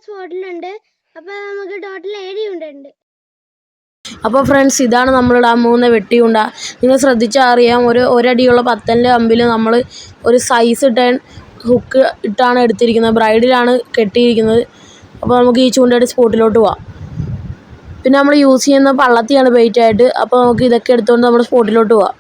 സ്പോട്ടിലുണ്ട്. അപ്പോൾ നമുക്ക് ടോട്ടൽ 7 ചൂണ്ടയുണ്ട്. അപ്പോൾ ഫ്രണ്ട്സ്, ഇതാണ് നമ്മളിടാൻ പോകുന്ന വെട്ടിയുണ്ട. നിങ്ങൾ ശ്രദ്ധിച്ചാൽ അറിയാം, ഒരടിയുള്ള പത്തലിൻ്റെ കമ്പിൽ നമ്മൾ ഒരു സൈസ് ഹുക്ക് ഇട്ടാണ് എടുത്തിരിക്കുന്നത്. ബ്രൈഡിലാണ് കെട്ടിയിരിക്കുന്നത്. അപ്പോൾ നമുക്ക് ഈ ചൂണ്ടയുടെ സ്പോട്ടിലോട്ട് പോവാം. പിന്നെ നമ്മൾ യൂസ് ചെയ്യുന്ന പള്ളത്തിയാണ് ബെയ്റ്റായിട്ട്. അപ്പോൾ നമുക്ക് ഇതൊക്കെ എടുത്തുകൊണ്ട് നമ്മുടെ സ്പോട്ടിലോട്ട് പോവാം.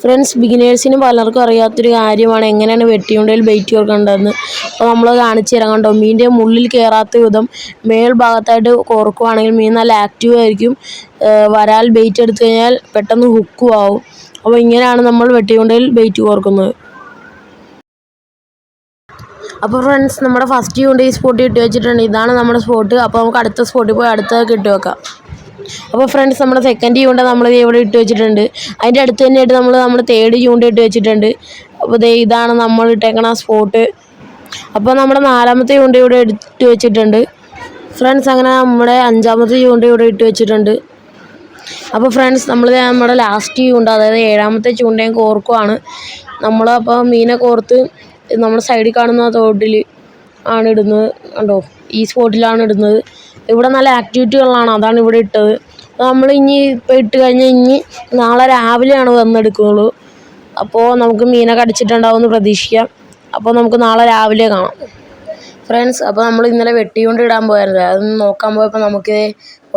ഫ്രണ്ട്സ്, ബിഗിനേഴ്സിന് പലർക്കും അറിയാത്തൊരു കാര്യമാണ് എങ്ങനെയാണ് വെട്ടിയുണ്ടയിൽ ബെയ്റ്റ് കോർക്കേണ്ടതെന്ന്. അപ്പോൾ നമ്മൾ കാണിച്ചു തരാം. കണ്ടോ, മീനിൻ്റെ മുള്ളിൽ കയറാത്ത വിധം മേൽഭാഗത്തായിട്ട് കോർക്കുവാണെങ്കിൽ മീൻ നല്ല ആക്റ്റീവ് ആയിരിക്കും. വരാൽ ബെയ്റ്റ് എടുത്തു കഴിഞ്ഞാൽ പെട്ടെന്ന് ഹുക്കും ആവും. അപ്പോൾ ഇങ്ങനെയാണ് നമ്മൾ വെട്ടിയുണ്ടയിൽ ബെയ്റ്റ് കോർക്കുന്നത്. അപ്പോൾ ഫ്രണ്ട്സ്, നമ്മുടെ ഫസ്റ്റ് ചൂണ്ട ഈ സ്പോട്ടിൽ ഇട്ട് വെച്ചിട്ടുണ്ട്. ഇതാണ് നമ്മുടെ സ്പോട്ട്. അപ്പോൾ നമുക്ക് അടുത്ത സ്പോട്ടിൽ പോയി അടുത്തൊക്കെ ഇട്ട് വെക്കാം. അപ്പോൾ ഫ്രണ്ട്സ്, നമ്മുടെ സെക്കൻഡ് ചൂണ്ട നമ്മൾ ഇവിടെ ഇട്ട് വെച്ചിട്ടുണ്ട്. അതിൻ്റെ അടുത്ത് തന്നെയായിട്ട് നമ്മുടെ തേർഡ് ചൂണ്ട ഇട്ട് വെച്ചിട്ടുണ്ട്. അപ്പോൾ ഇതാണ് നമ്മൾ ഇട്ടേക്കണ സ്പോട്ട്. അപ്പോൾ നമ്മുടെ നാലാമത്തെ ചൂണ്ട ഇവിടെ ഇട്ട് വെച്ചിട്ടുണ്ട്. ഫ്രണ്ട്സ്, അങ്ങനെ നമ്മുടെ അഞ്ചാമത്തെ ചൂണ്ട ഇവിടെ ഇട്ട് വെച്ചിട്ടുണ്ട്. അപ്പോൾ ഫ്രണ്ട്സ്, നമ്മുടെ ലാസ്റ്റ് ചൂണ്ട, അതായത് 7ാമത്തെ ചൂണ്ടയും കോർക്കുവാണ്. അപ്പോൾ മീനെ കോർത്ത് നമ്മുടെ സൈഡിൽ കാണുന്ന തോട്ടിൽ ആണ് ഇടുന്നത്. കണ്ടോ, ഈ സ്പോട്ടിലാണ് ഇടുന്നത്. ഇവിടെ നല്ല ആക്ടിവിറ്റികളാണ്, അതാണ് ഇവിടെ ഇട്ടത്. നമ്മൾ ഇപ്പോൾ ഇട്ട് കഴിഞ്ഞാൽ നാളെ രാവിലെയാണ് വന്നെടുക്കുകയുള്ളൂ. അപ്പോൾ നമുക്ക് മീനെ കടിച്ചിട്ടുണ്ടാവുമെന്ന് പ്രതീക്ഷിക്കാം. അപ്പോൾ നമുക്ക് നാളെ രാവിലെ കാണാം. ഫ്രണ്ട്സ്, അപ്പോൾ നമ്മൾ ഇന്നലെ വെട്ടിക്കൊണ്ട് ഇടാൻ പോയായിരുന്നു. അതൊന്ന് നോക്കാൻ പോയപ്പോൾ നമുക്ക്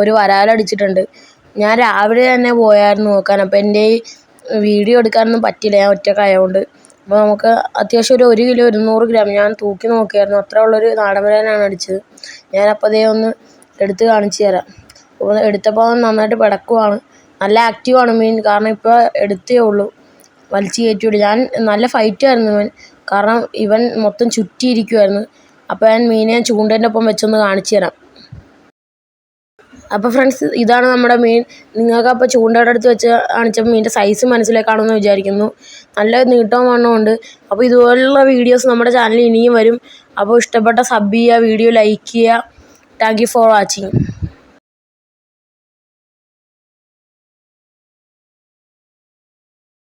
ഒരു വരാലടിച്ചിട്ടുണ്ട്. ഞാൻ രാവിലെ തന്നെ പോയായിരുന്നു നോക്കാൻ. അപ്പോൾ എൻ്റെ വീഡിയോ എടുക്കാനൊന്നും പറ്റില്ല, ഞാൻ ഒറ്റക്കായതുകൊണ്ട്. അപ്പോൾ നമുക്ക് അത്യാവശ്യം ഒരു 1 കിലോ 200 ഗ്രാം ഞാൻ തൂക്കി നോക്കിയായിരുന്നു. അത്ര ഉള്ളൊരു നാടൻ വരാലാണ് അടിച്ചത്. ഞാനപ്പോൾ ഒന്ന് എടുത്ത് കാണിച്ചു തരാം. അപ്പോൾ എടുത്തപ്പോൾ നന്നായിട്ട് പിടക്കുവാണ്. നല്ല ആക്റ്റീവാണ് മീൻ. കാരണം ഇപ്പോൾ എടുത്തേ ഉള്ളൂ, വലിച്ചു കയറ്റിവിടും. നല്ല ഫൈറ്റായിരുന്നു ഇവൻ. കാരണം ഇവൻ മൊത്തം ചുറ്റിയിരിക്കുമായിരുന്നു. അപ്പോൾ ഞാൻ മീനെ ചൂണ്ടേൻ്റെ ഒപ്പം വെച്ചൊന്ന് കാണിച്ചു തരാം. അപ്പോൾ ഫ്രണ്ട്സ്, ഇതാണ് നമ്മുടെ മീൻ. നിങ്ങൾക്ക് അപ്പോൾ ചൂണ്ടയുടെ അടുത്ത് വെച്ച് കാണിച്ചപ്പോൾ മീനിൻ്റെ സൈസ് മനസ്സിലാക്കാണെന്ന് വിചാരിക്കുന്നു. നല്ല നീട്ടവും വണ്ണമുണ്ട്. അപ്പോൾ ഇതുപോലുള്ള വീഡിയോസ് നമ്മുടെ ചാനലിൽ ഇനിയും വരും. അപ്പോൾ ഇഷ്ടപ്പെട്ട സബ് ചെയ്യുക, വീഡിയോ ലൈക്ക് ചെയ്യുക. Thank you for watching.